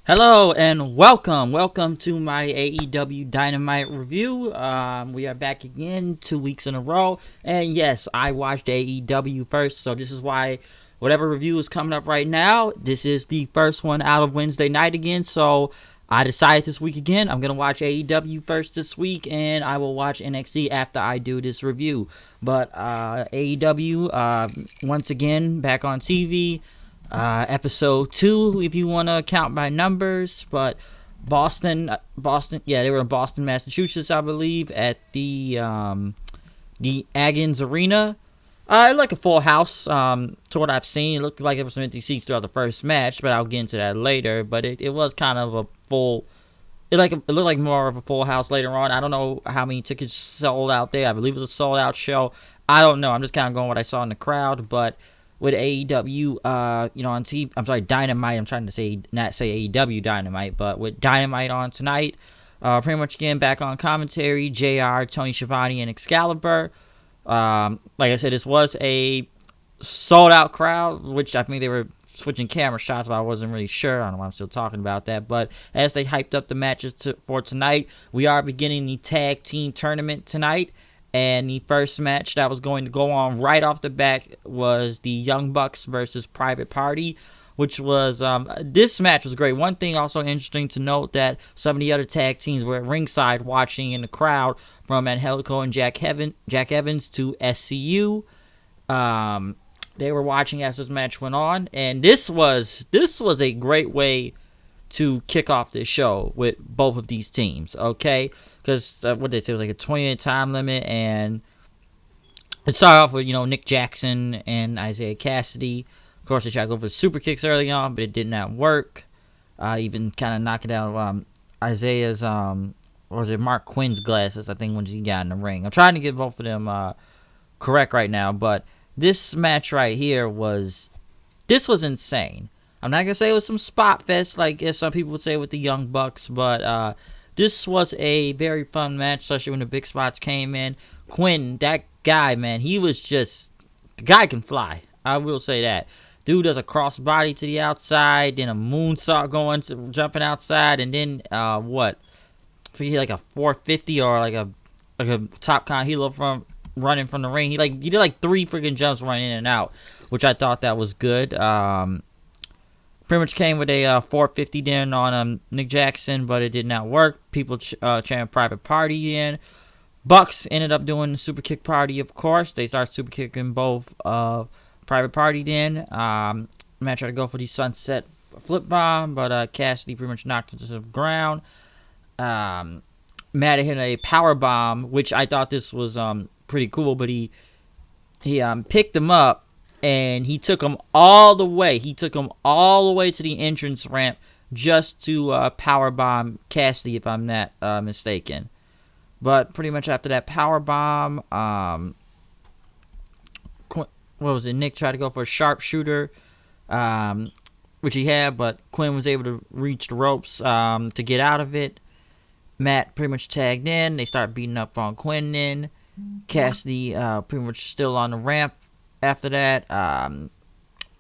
Hello and welcome to my AEW Dynamite review. We are back again 2 weeks in a row, and yes, I watched AEW first, so this is why whatever review is coming up right now, this is the first one out of Wednesday night again. So I decided this week again, I'm gonna watch AEW first this week, and I will watch NXT after I do this review. But AEW, once again back on TV. Episode 2, if you want to count by numbers, but Boston, yeah, they were in Boston, Massachusetts, I believe, at the Aggies Arena. It looked like a full house, to what I've seen. It looked like there was some empty seats throughout the first match, but I'll get into that later. But it was kind of a full. It looked like more of a full house later on. I don't know how many tickets sold out there. I believe it was a sold out show. I don't know. I'm just kind of going what I saw in the crowd, but with AEW, on TV, I'm sorry, Dynamite. I'm trying to not say AEW Dynamite, but with Dynamite on tonight, pretty much again back on commentary, JR, Tony Schiavone, and Excalibur. Like I said, this was a sold out crowd, which I think they were switching camera shots, but I wasn't really sure. I don't know why I'm still talking about that. But as they hyped up the matches for tonight, we are beginning the tag team tournament tonight. And the first match that was going to go on right off the bat was the Young Bucks versus Private Party, which was, this match was great. One thing also interesting to note that some of the other tag teams were at ringside watching in the crowd, from Angelico and Jack Evans to SCU. They were watching as this match went on, and this was a great way to kick off this show with both of these teams, okay? Because what they say was like a 20-minute time limit, and it started off with Nick Jackson and Isaiah Cassidy. Of course, they tried to go for the super kicks early on, but it did not work. Even kind of knocking out Isaiah's or was it Mark Quinn's glasses? I think when he got in the ring. I'm trying to get both of them correct right now, but this match right here was insane. I'm not gonna say it was some spot fest like as some people would say with the Young Bucks, but this was a very fun match, especially when the big spots came in. Quinn, that guy, man, the guy can fly. I will say that. Dude does a crossbody to the outside, then a moonsault jumping outside, and then what? I forget, like a 450 or like a top con helo from running from the ring. He did like 3 freaking jumps running in and out, which I thought that was good. Pretty much came with a 450 then on Nick Jackson, but it did not work. People chanting Private Party in. Bucks ended up doing the super kick party, of course. They started super kicking both Private Party then. Matt tried to go for the sunset flip bomb, but Cassidy pretty much knocked it to the ground. Matt hit a power bomb, which I thought this was pretty cool, but he picked him up. And he took him all the way. He took him all the way to the entrance ramp just to powerbomb Cassidy, if I'm not mistaken. But pretty much after that powerbomb, what was it? Nick tried to go for a sharpshooter, which he had, but Quinn was able to reach the ropes to get out of it. Matt pretty much tagged in. They start beating up on Quinn then. Cassidy pretty much still on the ramp. After that,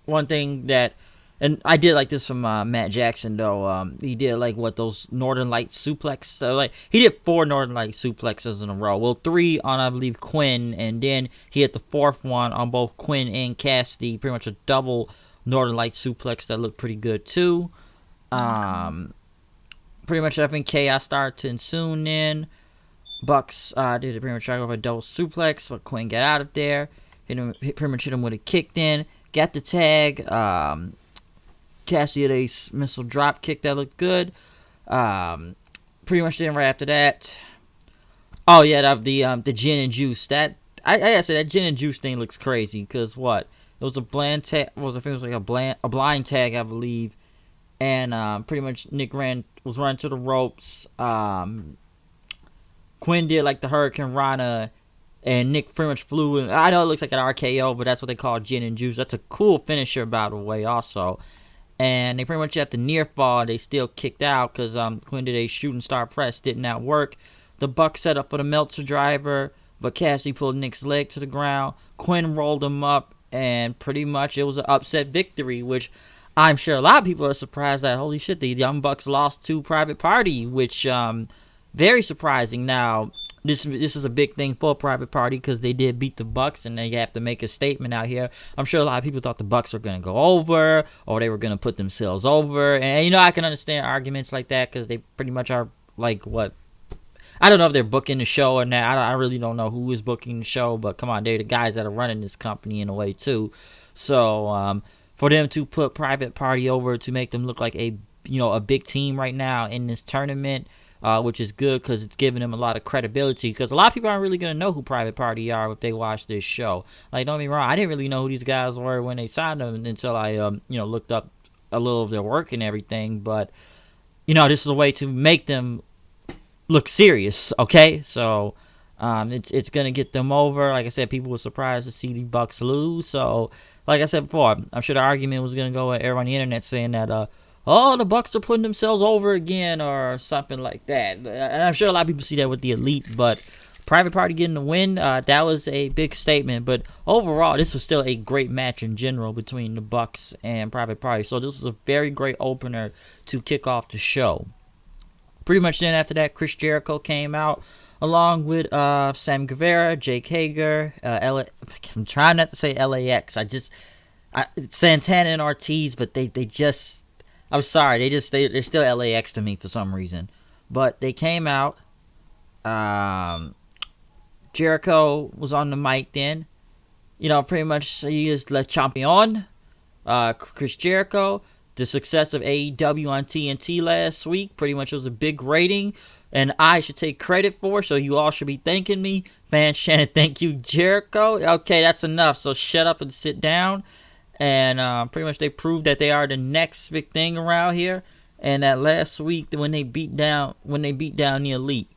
one thing that, and I did like this from Matt Jackson though. He did like those Northern Light suplex. So he did 4 Northern Light suplexes in a row. Well, 3 on I believe Quinn, and then he had the 4th one on both Quinn and Cassidy. Pretty much a double Northern Light suplex that looked pretty good too. Pretty much I think chaos started to ensue. Then Bucks did pretty much try to go for a double suplex, but Quinn got out of there. Pretty much hit him with a kick then. Got the tag. Cassidy had a missile drop kick that looked good. Pretty much then right after that. Oh yeah, the gin and juice. That I gotta say that gin and juice thing looks crazy because what? It was a blind tag. I think it was like a blind tag, I believe. And pretty much Nick was running to the ropes. Quinn did like the Hurricane Rana. And Nick pretty much flew in. I know it looks like an RKO, but that's what they call gin and juice. That's a cool finisher, by the way, also. And they pretty much at the near fall, they still kicked out because Quinn did a shooting star press. Did not work. The Bucks set up for the Meltzer driver, but Cassidy pulled Nick's leg to the ground. Quinn rolled him up, and pretty much it was an upset victory, which I'm sure a lot of people are surprised that, holy shit, the Young Bucks lost to Private Party, which very surprising. Now, this is a big thing for Private Party because they did beat the Bucks, and they have to make a statement out here. I'm sure a lot of people thought the Bucks were going to go over, or they were going to put themselves over. And I can understand arguments like that because they pretty much are like what. I don't know if they're booking the show or not. I really don't know who is booking the show, but come on, they're the guys that are running this company in a way too. So for them to put Private Party over to make them look like a big team right now in this tournament, which is good because it's giving them a lot of credibility. Because a lot of people aren't really gonna know who Private Party are if they watch this show. Like, don't get me wrong, I didn't really know who these guys were when they signed them until I looked up a little of their work and everything. But this is a way to make them look serious, okay? So it's gonna get them over. Like I said, people were surprised to see the Bucks lose. So like I said before, I'm sure the argument was gonna go at everyone on the internet saying that the Bucks are putting themselves over again or something like that. And I'm sure a lot of people see that with the Elite, but Private Party getting the win, that was a big statement. But overall, this was still a great match in general between the Bucks and Private Party. So this was a very great opener to kick off the show. Pretty much then after that, Chris Jericho came out along with Sam Guevara, Jake Hager, I'm trying not to say LAX. Santana and Ortiz, but they just, I'm sorry, they're still LAX to me for some reason. But they came out. Jericho was on the mic then. Pretty much he is Le Champion. Chris Jericho. The success of AEW on TNT last week pretty much was a big rating, and I should take credit for, so you all should be thanking me. Fans chanting, thank you, Jericho. Okay, that's enough, so shut up and sit down. And pretty much they proved that they are the next big thing around here. And that last week when they beat down the Elite,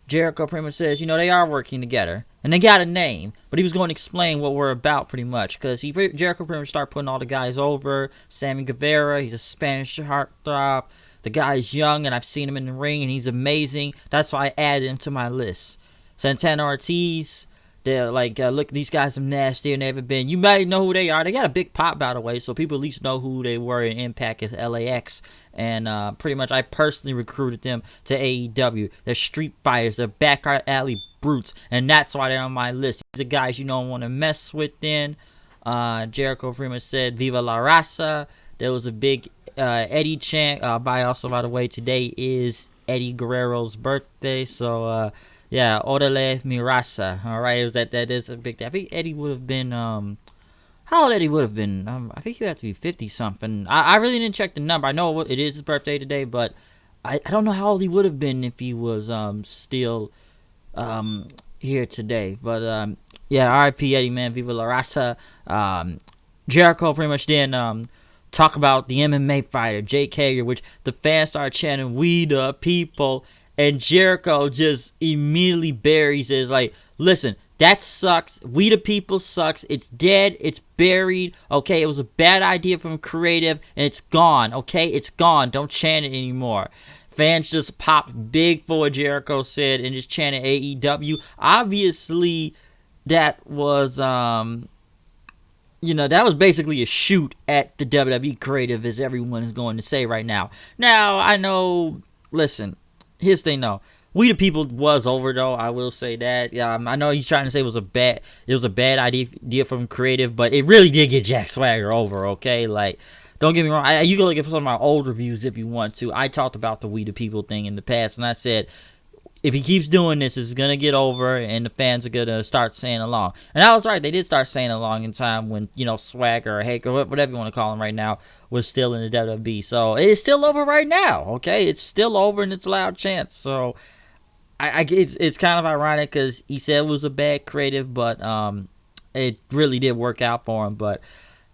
Jericho pretty much says, they are working together. And they got a name, but he was going to explain what we're about pretty much. Because Jericho pretty much started putting all the guys over. Sammy Guevara, he's a Spanish heartthrob. The guy's young, and I've seen him in the ring, and he's amazing. That's why I added him to my list. Santana Ortiz, they're like, look, these guys are nasty and they've been. You might know who they are. They got a big pop, by the way, so people at least know who they were in Impact as LAX. And pretty much I personally recruited them to AEW. They're street fighters. They're back alley brutes. And that's why they're on my list. These are guys you don't want to mess with then. Jericho pretty much said, Viva la Raza. There was a big Eddie chant. By the way, today is Eddie Guerrero's birthday. So, yeah, Orale mi Raza. All right, it was that is a big thing. I think Eddie would have been... how old Eddie would have been? I think he would have to be 50-something. I really didn't check the number. I know it is his birthday today, but I don't know how old he would have been if he was still here today. But, yeah, R.I.P. Eddie, man. Viva la Raza. Jericho pretty much then talk about the MMA fighter, Jake Hager, which the fans started chanting, we the people. And Jericho just immediately buries it. It's like, listen, that sucks. We the people sucks. It's dead. It's buried. Okay, it was a bad idea from creative, and it's gone. Okay, it's gone. Don't chant it anymore. Fans just popped big for what Jericho said and just chanted AEW. Obviously, that was that was basically a shoot at the WWE creative, as everyone is going to say right now. Now, I know. Listen, here's the thing, though. We the People was over, though. I will say that. I know he's trying to say it was a bad idea from creative, but it really did get Jack Swagger over. Okay, like, don't get me wrong. You can look at some of my old reviews if you want to. I talked about the We the People thing in the past, and I said if he keeps doing this, it's gonna get over, and the fans are gonna start saying along. And I was right. They did start saying along in time when Swagger or Haker, whatever you want to call him right now, was still in the WWE. So it is still over right now. Okay, it's still over, and it's a loud chance. So. It's kind of ironic because he said it was a bad creative, but it really did work out for him. But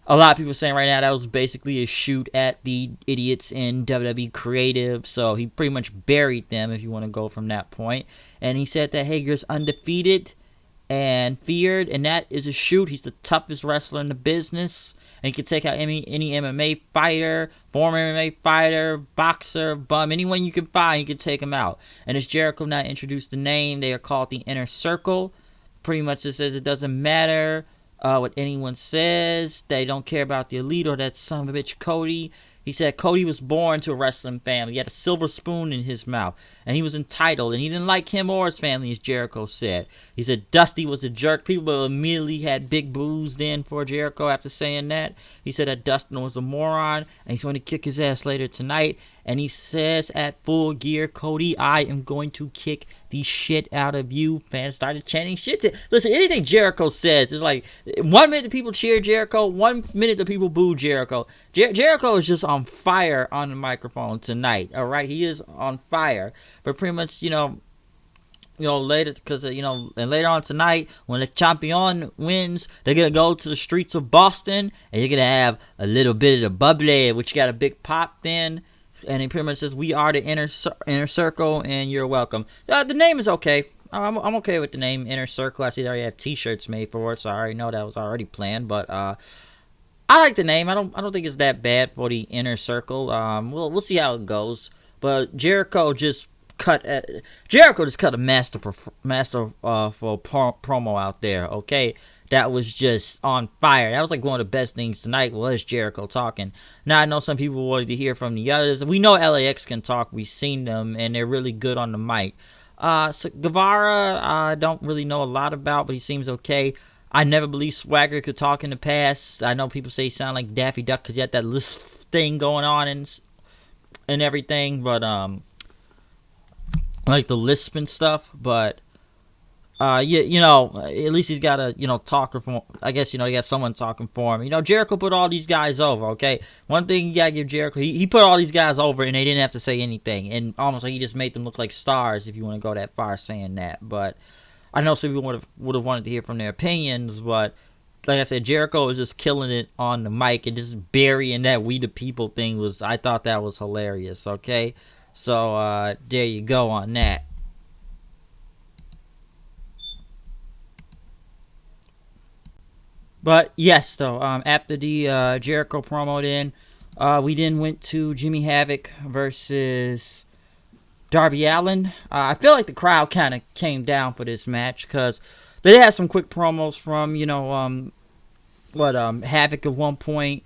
a lot of people are saying right now that was basically a shoot at the idiots in WWE creative. So he pretty much buried them, if you want to go from that point. And he said that Hager's undefeated and feared, and that is a shoot. He's the toughest wrestler in the business. And he can take out any MMA fighter, former MMA fighter, boxer, bum, anyone you can find, you can take him out. And as Jericho now introduced the name, they are called the Inner Circle. Pretty much it says it doesn't matter what anyone says. They don't care about the Elite or that son of a bitch Cody. He said Cody was born to a wrestling family. He had a silver spoon in his mouth, and he was entitled, and he didn't like him or his family, as Jericho said. He said Dusty was a jerk. People immediately had big boos then for Jericho after saying that. He said that Dustin was a moron, and he's going to kick his ass later tonight. And he says at Full Gear, Cody, I am going to kick the shit out of you. Fans started chanting shit. Listen, anything Jericho says is like 1 minute the people cheer Jericho, 1 minute the people boo Jericho. Jericho is just on fire on the microphone tonight. All right, he is on fire. But pretty much, later, because and later on tonight, when the champion wins, they're gonna go to the streets of Boston, and you're gonna have a little bit of the bubbly, which got a big pop then. And he pretty much says, we are the inner circle, and you're welcome. The name is okay. I'm okay with the name Inner Circle. I see they already have T-shirts made for it, so I already know that was already planned. But I like the name. I don't think it's that bad for the Inner Circle. We'll see how it goes. But Jericho just cut a masterful promo out there. Okay. That was just on fire. That was like one of the best things tonight was Jericho talking. Now, I know some people wanted to hear from the others. We know LAX can talk. We've seen them, and they're really good on the mic. So Guevara, I don't really know a lot about, but he seems okay. I never believed Swagger could talk in the past. I know people say he sounded like Daffy Duck because he had that lisp thing going on and everything, but like the lisp and stuff, but at least he's got a, talker for, I guess, he got someone talking for him. Jericho put all these guys over, okay? One thing you gotta give Jericho, he put all these guys over and they didn't have to say anything. And almost like he just made them look like stars, if you want to go that far saying that. But I know some people would have wanted to hear from their opinions, but like I said, Jericho was just killing it on the mic and just burying that we the people thing I thought that was hilarious, okay? So, there you go on that. But yes, though, after the Jericho promo, we then went to Jimmy Havoc versus Darby Allin. I feel like the crowd kind of came down for this match because they had some quick promos from Havoc at one point.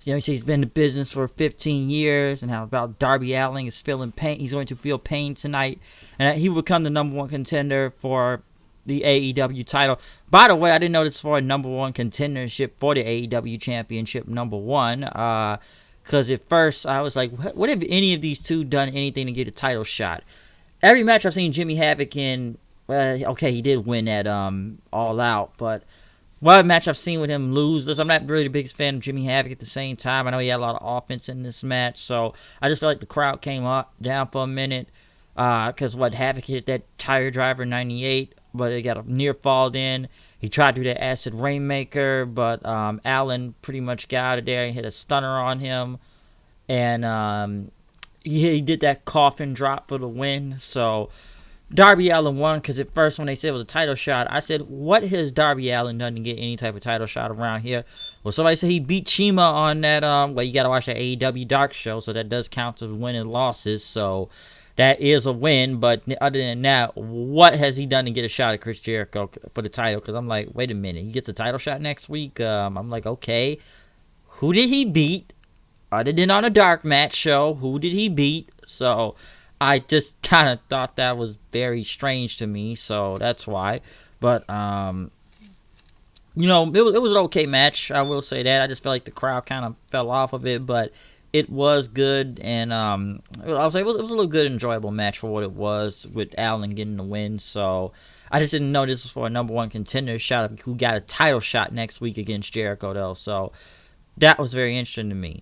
He says he's been in business for 15 years, and how about Darby Allin is feeling pain. He's going to feel pain tonight, and he will become the number one contender for the AEW title. By the way, I didn't know this for a number one contendership for the AEW championship number one. Because at first I was like, what have any of these two done anything to get a title shot? Every match I've seen Jimmy Havoc in, okay, he did win at All Out, but what match I've seen with him lose? I'm not really the biggest fan of Jimmy Havoc at the same time. I know he had a lot of offense in this match, so I just felt like the crowd came down for a minute. Because Havoc hit that tire driver 98, but he got a near fall in. He tried to do the acid rainmaker, but Allin pretty much got out of there and hit a stunner on him. And he did that coffin drop for the win. So Darby Allin won because at first when they said it was a title shot, I said, what has Darby Allin done to get any type of title shot around here? Well, somebody said he beat Chima on that, you got to watch the AEW Dark show, so that does count as win and losses. So that is a win, but other than that, what has he done to get a shot at Chris Jericho for the title? Because I'm like, wait a minute, he gets a title shot next week? I'm like, okay, who did he beat? Other than on a dark match show, who did he beat? So I just kind of thought that was very strange to me, so that's why. But, it was an okay match, I will say that. I just felt like the crowd kind of fell off of it, but it was good, and I'll say it was a little good, enjoyable match for what it was, with Allin getting the win. So I just didn't know this was for a number one contender shot who got a title shot next week against Jericho, though. So that was very interesting to me.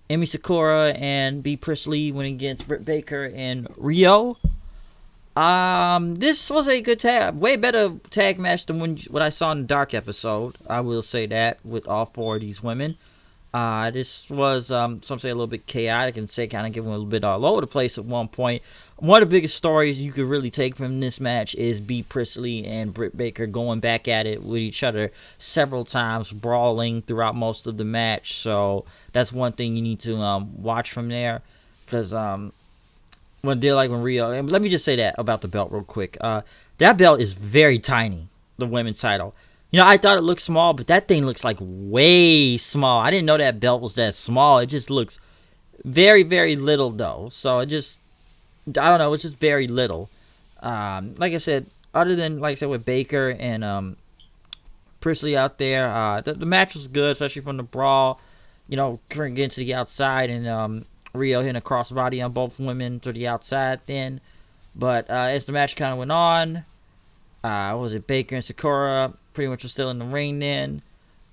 Emi Sakura and B. Priestley went against Britt Baker and Rio. This was a good tag, way better tag match than what I saw in the Dark episode. I will say that with all four of these women. This was, some say a little bit chaotic and say kind of giving a little bit all over the place at one point. One of the biggest stories you could really take from this match is B. Priestley and Britt Baker going back at it with each other several times, brawling throughout most of the match. So that's one thing you need to watch from there. Because when Rio, and let me just say that about the belt real quick. That belt is very tiny, the women's title. I thought it looked small, but that thing looks like way small. I didn't know that belt was that small. It just looks very, very little, though. So I don't know. It's just very little. Like I said, other than, like I said, with Baker and Priestley out there, the match was good, especially from the brawl. Getting to the outside and Rio hitting a crossbody on both women to the outside then. But as the match kind of went on, was it Baker and Sakura pretty much was still in the ring then.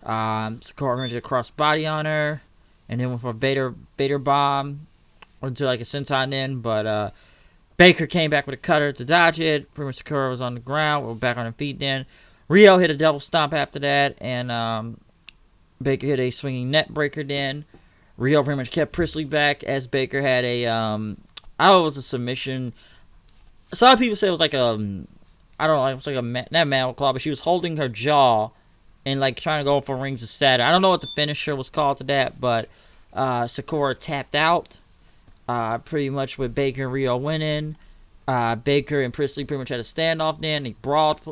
Sakura went to a crossbody on her, and then went for a Bader bomb into like a senton then. But Baker came back with a cutter to dodge it. Pretty much Sakura was on the ground. We're back on her feet then. Rio hit a double stomp after that, and Baker hit a swinging net breaker then. Rio pretty much kept Priestley back as Baker had I don't know, it was a submission. Some people say it was like I don't know, it was like not mantle claw, but she was holding her jaw and like trying to go for rings of Saturn. I don't know what the finisher was called to that, but Sakura tapped out pretty much with Baker and Rio winning. Baker and Priestley pretty much had a standoff then. They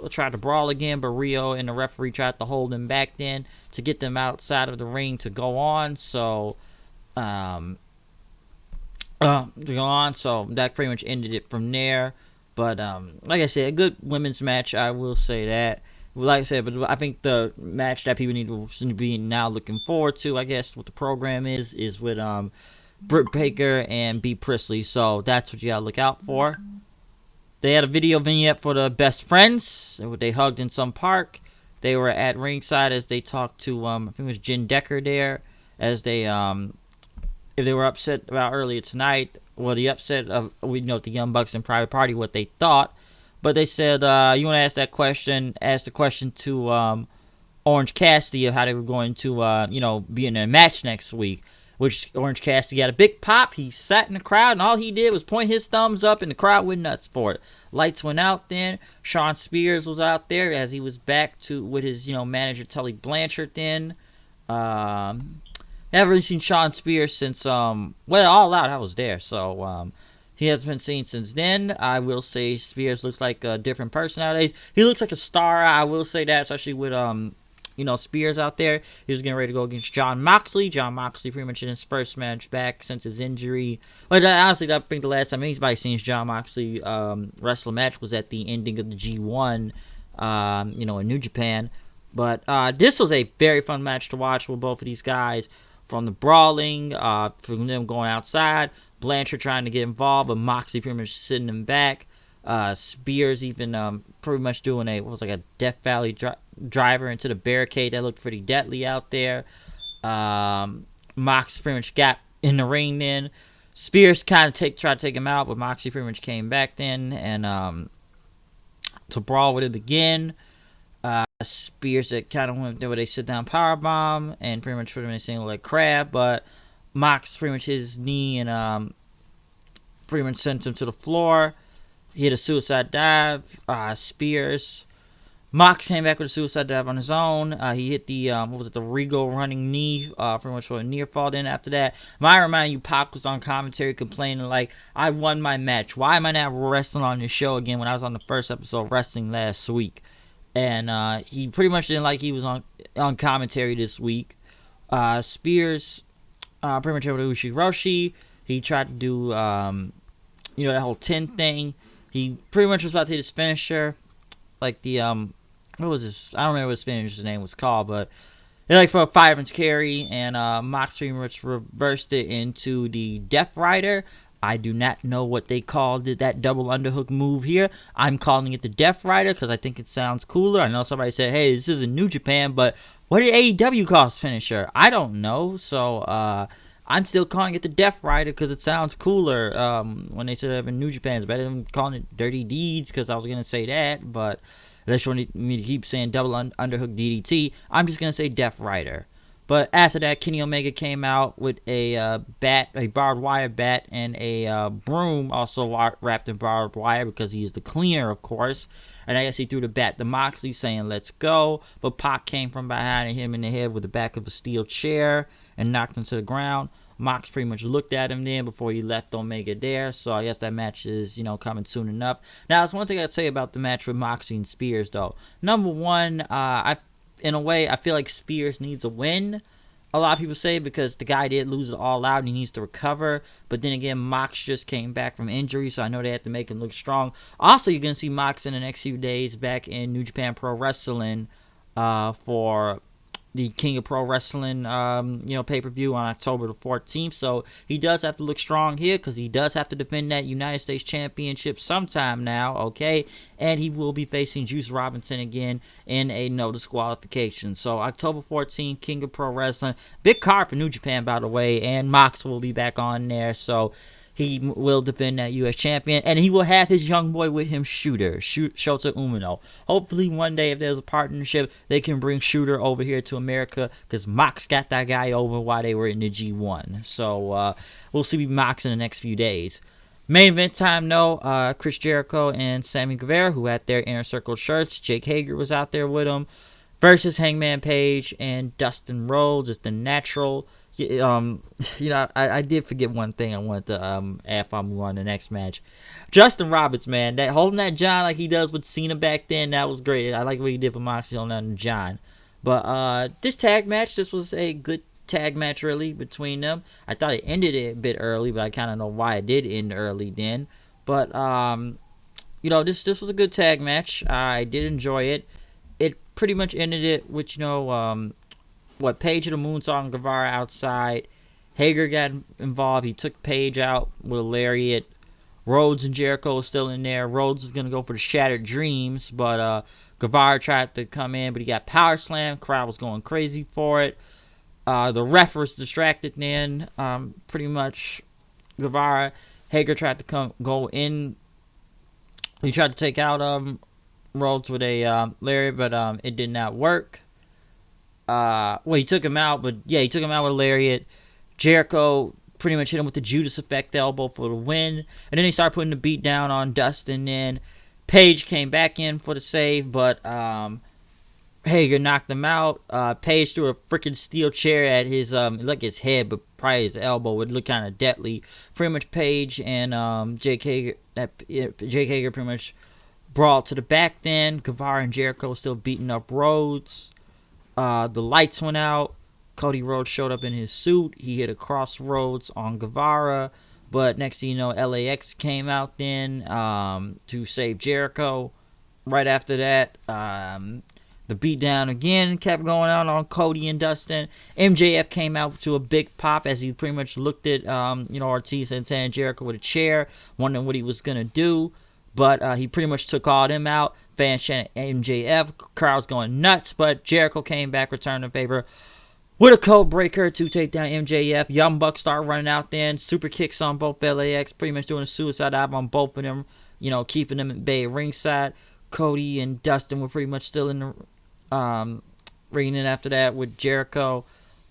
tried to brawl again, but Rio and the referee tried to hold them back then to get them outside of the ring to go on. So, so that pretty much ended it from there. But like I said, a good women's match, I will say that. Like I said, but I think the match that people need to be now looking forward to, I guess, what the program is with Britt Baker and B. Priestley. So that's what you gotta look out for. They had a video vignette for the best friends. They hugged in some park. They were at ringside as they talked to I think it was Jen Decker there, as they if they were upset about earlier tonight. Well, the upset of we know the Young Bucks and Private Party what they thought, but they said you want to ask that question? Ask the question to Orange Cassidy of how they were going to be in a match next week. Which Orange Cassidy got a big pop. He sat in the crowd, and all he did was point his thumbs up, and the crowd went nuts for it. Lights went out then. Sean Spears was out there as he was back with his manager Tully Blanchard then. Haven't really seen Sean Spears since All Out. I was there, so he hasn't been seen since then. I will say Spears looks like a different person nowadays. He looks like a star. I will say that, especially with Spears out there. He was getting ready to go against Jon Moxley. Jon Moxley pretty much in his first match back since his injury. But honestly, I think the last time anybody's seen Jon Moxley wrestle a match was at the ending of the G1, in New Japan. But this was a very fun match to watch with both of these guys. From the brawling, from them going outside, Blanchard trying to get involved, but Moxley pretty much sitting him back. Spears even pretty much doing a Death Valley driver into the barricade that looked pretty deadly out there. Mox pretty much got in the ring then. Spears kind of tried to take him out, but Moxley pretty much came back then and to brawl with him again. Spears that kind of went there with a sit down power bomb and pretty much put him in a single leg crab, but Mox pretty much hit his knee and pretty much sent him to the floor. He hit a suicide dive. Mox came back with a suicide dive on his own. He hit the the Regal running knee, pretty much for a near fall. Then after that, I remind you, Pac was on commentary complaining like, "I won my match. Why am I not wrestling on this show again?" When I was on the first episode of wrestling last week, and he pretty much didn't like he was on commentary this week. Spears, pretty much over to Ushiroshi. He tried to do that whole 10 thing. He pretty much was about to hit his finisher, like the what was this? I don't remember what his finisher's name was called, but like for a 5-inch carry, and Mox pretty much reversed it into the Death Rider. I do not know what they called it, that double underhook move here. I'm calling it the Death Rider because I think it sounds cooler. I know somebody said, "Hey, this isn't New Japan," but what did AEW call his finisher? I don't know, so I'm still calling it the Death Rider because it sounds cooler. When they said it in New Japan, it's better than calling it Dirty Deeds because I was going to say that. But unless you want me to keep saying double underhook DDT, I'm just going to say Death Rider. But after that, Kenny Omega came out with a barbed wire bat, and a broom also wrapped in barbed wire because he is the cleaner, of course. And I guess he threw the bat to Moxley saying, "Let's go." But Pac came from behind and hit him in the head with the back of a steel chair and knocked him to the ground. Mox pretty much looked at him then before he left Omega there. So I guess that match is, coming soon enough. Now, there's one thing I'd say about the match with Moxley and Spears, though. Number one, I in a way, I feel like Spears needs a win. A lot of people say because the guy did lose it all out and he needs to recover. But then again, Mox just came back from injury, so I know they have to make him look strong. Also, you're going to see Mox in the next few days back in New Japan Pro Wrestling for the King of Pro Wrestling, pay-per-view on October the 14th. So he does have to look strong here because he does have to defend that United States Championship sometime now, okay? And he will be facing Juice Robinson again in a no disqualification. So October 14th, King of Pro Wrestling. Big card for New Japan, by the way, and Mox will be back on there. So he will defend that U.S. champion, and he will have his young boy with him, Shota Umino. Hopefully one day, if there's a partnership, they can bring Shooter over here to America, because Mox got that guy over while they were in the G1. So we'll see Mox in the next few days. Main event time, no. Chris Jericho and Sammy Guevara, who had their Inner Circle shirts. Jake Hager was out there with them, versus Hangman Page and Dustin Rhodes. It's the Natural. I did forget one thing I wanted to after I move on to the next match. Justin Roberts, man, that holding that John like he does with Cena back then, that was great. I like what he did for Moxley on that John. But this tag match, this was a good tag match really between them. I thought it ended a bit early, but I kind of know why it did end early then. But this was a good tag match. I did enjoy it. It pretty much ended it with Page of the Moonsault and Guevara outside. Hager got involved. He took Page out with a lariat. Rhodes and Jericho was still in there. Rhodes was going to go for the Shattered Dreams, but Guevara tried to come in, but he got power slammed. Crowd was going crazy for it. The ref was distracted then. Pretty much Guevara. Hager tried to go in. He tried to take out Rhodes with a lariat, but it did not work. He took him out, he took him out with a lariat. Jericho pretty much hit him with the Judas Effect elbow for the win. And then he started putting the beat down on Dustin. Then Page came back in for the save, but Hager knocked him out. Page threw a freaking steel chair at his his head, but probably his elbow would look kind of deadly. Pretty much Page and Jake Hager pretty much brawled to the back then. Guevara and Jericho still beating up Rhodes. The lights went out. Cody Rhodes showed up in his suit. He hit a crossroads on Guevara. But next thing you know, LAX came out then to save Jericho. Right after that, the beatdown again kept going on Cody and Dustin. MJF came out to a big pop as he pretty much looked at Ortiz and Santana Jericho with a chair, wondering what he was going to do. But he pretty much took all them out. Fans chanting MJF, crowd's going nuts, but Jericho came back, returned the favor with a code breaker to take down MJF. Young Bucks start running out then, super kicks on both LAX, pretty much doing a suicide dive on both of them, keeping them at bay ringside. Cody and Dustin were pretty much still in the ring, and after that with Jericho.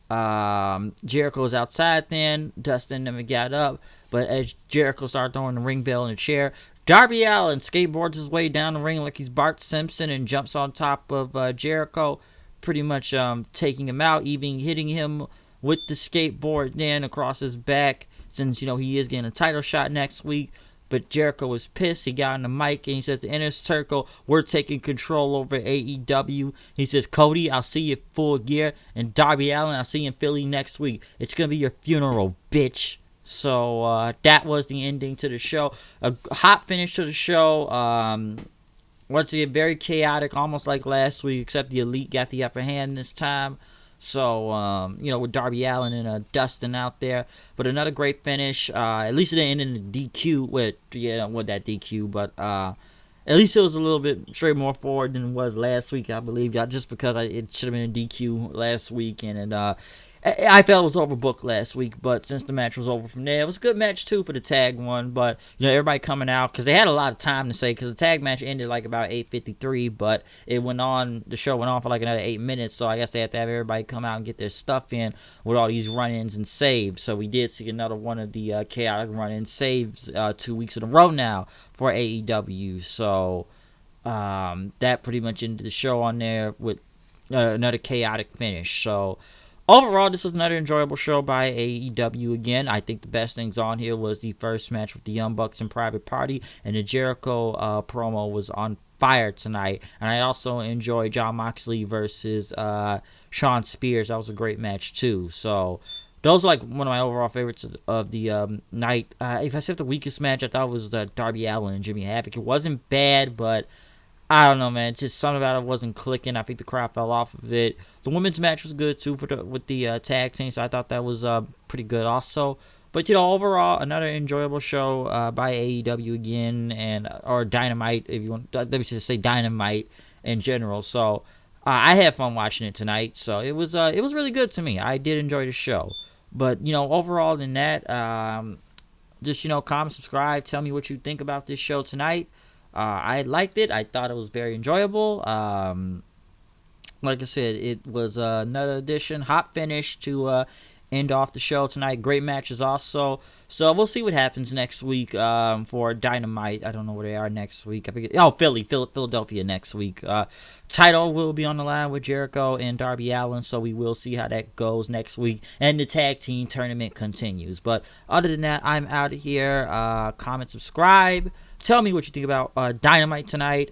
Jericho was outside then. Dustin never got up, but as Jericho started throwing the ring bell in the chair, Darby Allin skateboards his way down the ring like he's Bart Simpson and jumps on top of Jericho, pretty much taking him out, even hitting him with the skateboard then across his back, since he is getting a title shot next week. But Jericho was pissed. He got on the mic and he says, "The Inner Circle, we're taking control over AEW." He says, "Cody, I'll see you full gear, and Darby Allin, I'll see you in Philly next week. It's gonna be your funeral, bitch." So that was the ending to the show. A hot finish to the show. Once again, very chaotic, almost like last week, except the Elite got the upper hand this time. So, with Darby Allin and Dustin out there. But another great finish. At least it didn't end in the DQ with that DQ. But at least it was a little bit straight more forward than it was last week, I believe. Just because it should have been a DQ last week. And I felt it was overbooked last week, but since the match was over from there, it was a good match too for the tag one. But everybody coming out because they had a lot of time to say, because the tag match ended like about 8:53, but the show went on for like another 8 minutes. So I guess they had to have everybody come out and get their stuff in with all these run-ins and saves. So we did see another one of the chaotic run-in saves 2 weeks in a row now for AEW. So that pretty much ended the show on there with another chaotic finish. So overall, this was another enjoyable show by AEW again. I think the best things on here was the first match with the Young Bucks and Private Party, and the Jericho promo was on fire tonight. And I also enjoyed John Moxley versus Shawn Spears. That was a great match too. So those are like one of my overall favorites of the night. If I said the weakest match, I thought it was the Darby Allin and Jimmy Havoc. It wasn't bad, but I don't know, man. Just something about it wasn't clicking. I think the crowd fell off of it. The women's match was good too with the tag team, so I thought that was pretty good also. But overall, another enjoyable show by AEW again, and or Dynamite if you want. Let me just say Dynamite in general. So I had fun watching it tonight. So it was really good to me. I did enjoy the show. But overall than that, just comment, subscribe, tell me what you think about this show tonight. I liked it. I thought it was very enjoyable. Like I said, it was another edition, hot finish to end off the show tonight. Great matches also. So we'll see what happens next week for Dynamite. I don't know where they are next week. I think Philadelphia next week. Title will be on the line with Jericho and Darby Allin, so we will see how that goes next week. And the tag team tournament continues. But other than that, I'm out of here. Comment, subscribe. Tell me what you think about Dynamite tonight.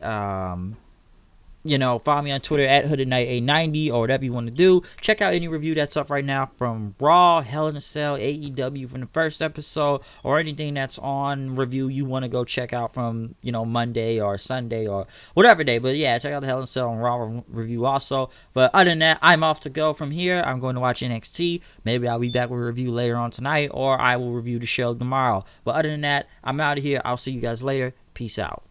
Follow me on Twitter at HoodedKnight890 or whatever you want to do. Check out any review that's up right now from Raw, Hell in a Cell, AEW from the first episode, or anything that's on review you want to go check out from, Monday or Sunday or whatever day. But yeah, check out the Hell in a Cell and Raw review also. But other than that, I'm off to go from here. I'm going to watch NXT. Maybe I'll be back with a review later on tonight, or I will review the show tomorrow. But other than that, I'm out of here. I'll see you guys later. Peace out.